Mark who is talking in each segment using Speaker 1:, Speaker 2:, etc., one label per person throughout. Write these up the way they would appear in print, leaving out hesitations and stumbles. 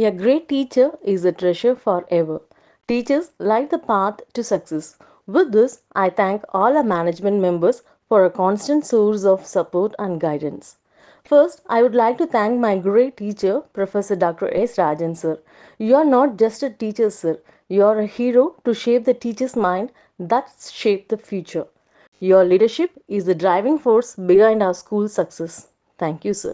Speaker 1: A great teacher is a treasure forever. Teachers light the path to success. With this, I thank all our management members for a constant source of support and guidance. First, I would like to thank my great teacher, Professor Dr. S. Rajan sir. You are not just a teacher, sir. You are a hero to shape the teacher's mind that shape the future. Your leadership is the driving force behind our school's success. Thank you, sir.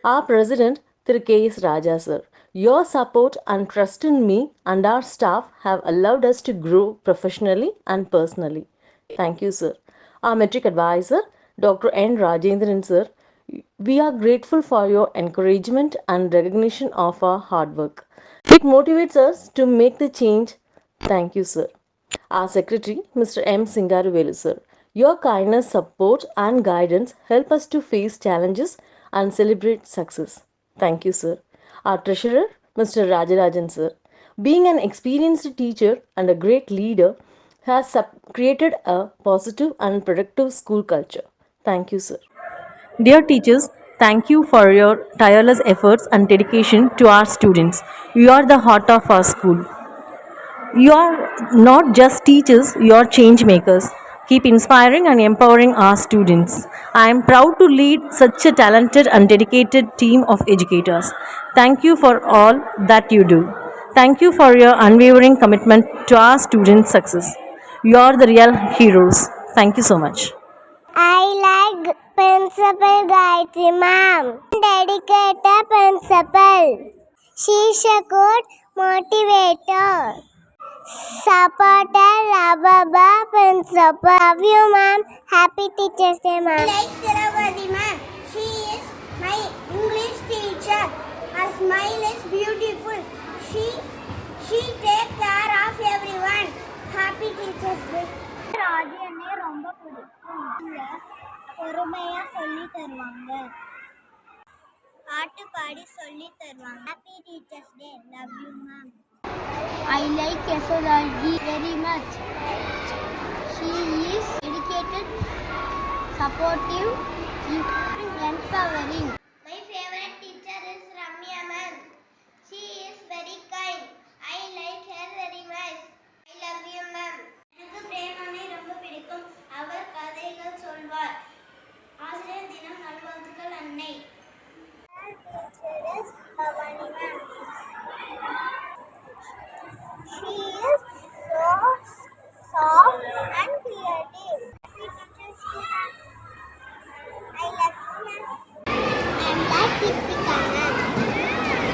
Speaker 1: Our President, Thiru K.S. Raja sir, your support and trust in me and our staff have allowed us to grow professionally and personally. Thank you, sir. Our metric advisor, Dr. N. Rajendran sir, we are grateful for your encouragement and recognition of our hard work. It motivates us to make the change. Thank you, sir. Our Secretary, Mr. M. Singaruvelu, sir. Your kindness, support, and guidance help us to face challenges and celebrate success. Thank you, sir. Our Treasurer, Mr. Rajarajan, sir. Being an experienced teacher and a great leader, has created a positive and productive school culture. Thank you, sir. Dear teachers, thank you for your tireless efforts and dedication to our students. You are the heart of our school. You are not just teachers, you are change makers. Keep inspiring and empowering our students. I am proud to lead such a talented and dedicated team of educators. Thank you for all that you do. Thank you for your unwavering commitment to our students' success. You are the real heroes. Thank you so much.
Speaker 2: I like Principal Gayatri ma'am. Dedicated principal. She's a good motivator. Supporter, Rababa, principal. Love you ma'am. Happy Teachers Day ma'am. I like Thiravadi ma'am. She is my English teacher. Her smile is beautiful. She takes care of everyone. Happy Teachers Day. Raji அண்ணே ரொம்ப பிடிக்கும். பொறுமையா சொல்லி தருவாங்க, பாட்டு பாடி சொல்லி தருவாங்க. Happy teachers day. Love you ma'am. I like Yasodhaji very much. She is dedicated, supportive, empowering. My favorite teacher is Ramya ma'am. She is very kind. I like her very much. I love you ma'am. எனக்கு பிரேமனை ரொம்ப பிடிக்கும். அவர் கதைகள் சொல்வார். ஆசிரியர் தினம் நல்வாழ்த்துக்கள் அன்னை. Teacher is Bhavani ma'am. She is so soft and creative. I love you ma'am. And like Kritika ma'am.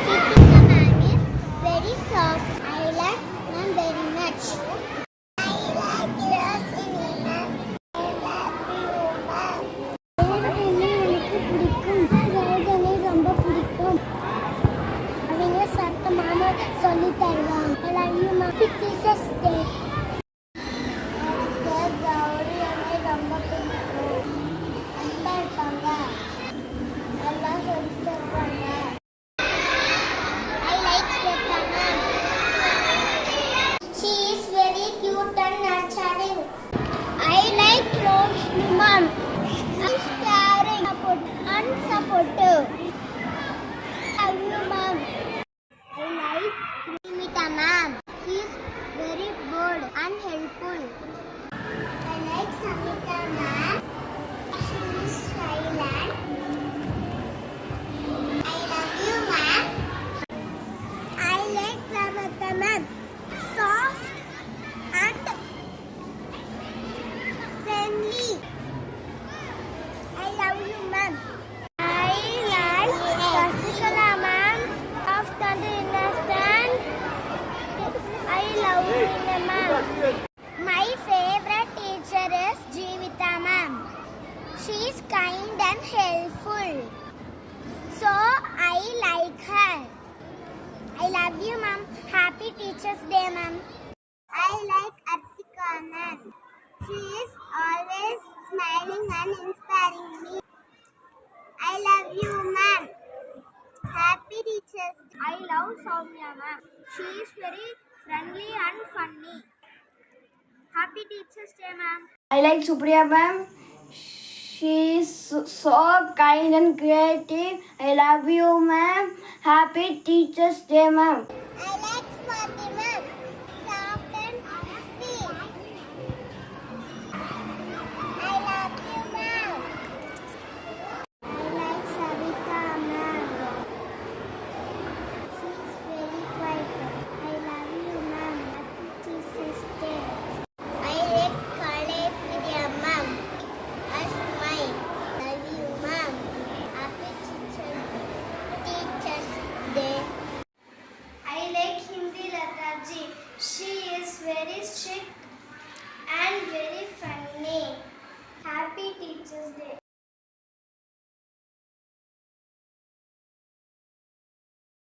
Speaker 2: Kritika ma'am is very soft. I like ma'am very much. I like Rosini ma'am. I love you ma'am. எனக்கு பிடிக்கும். ரோகனே ரொம்ப பிடிக்கும். அவங்க சத்தமாக சொல்லி தருவாங்க. I love you ma'am. Happy Teachers Day. எனக்கு கௌரி அண்ணே ரொம்ப பிடிக்கும். அன்பா இருப்பாங்க. நல்லா சொல்லி தருவாங்க. I like Shweta ma'am. She is very cute and nurturing. I like Roshni ma'am. She is caring and supportive. Love you ma'am. I like Nimita ma'am. She is very good and helpful. I like Samita ma'am. She is silent. I love you ma'am. I like Ramata ma'am. Soft and friendly. I love you ma'am. I like Vasikala ma'am. Soft and innocent. I love you ma'am. My favorite teacher is Jeevita ma'am. She is kind and helpful. So I like her. I love you ma'am. Happy Teachers Day ma'am. I like Artika ma'am. She is always smiling and inspiring me. I love you ma'am. Happy Teachers Day. I love Soumya ma'am. She is very friendly and funny. Happy Teachers Day ma'am. I like Supriya ma'am. She is so kind and creative. I love you, ma'am. Happy Teachers' Day, ma'am. I like Swati, ma'am. Soft and sweet. I love you, ma'am. I like Savita, ma'am. She's very quiet. I love you, ma'am. Happy Teachers' Day. I like College Vidya, ma'am. That's mine. Love you, ma'am. Happy Teachers' Day. I like Hindi Lataji. She is very strict and very funny. Happy Teachers' Day.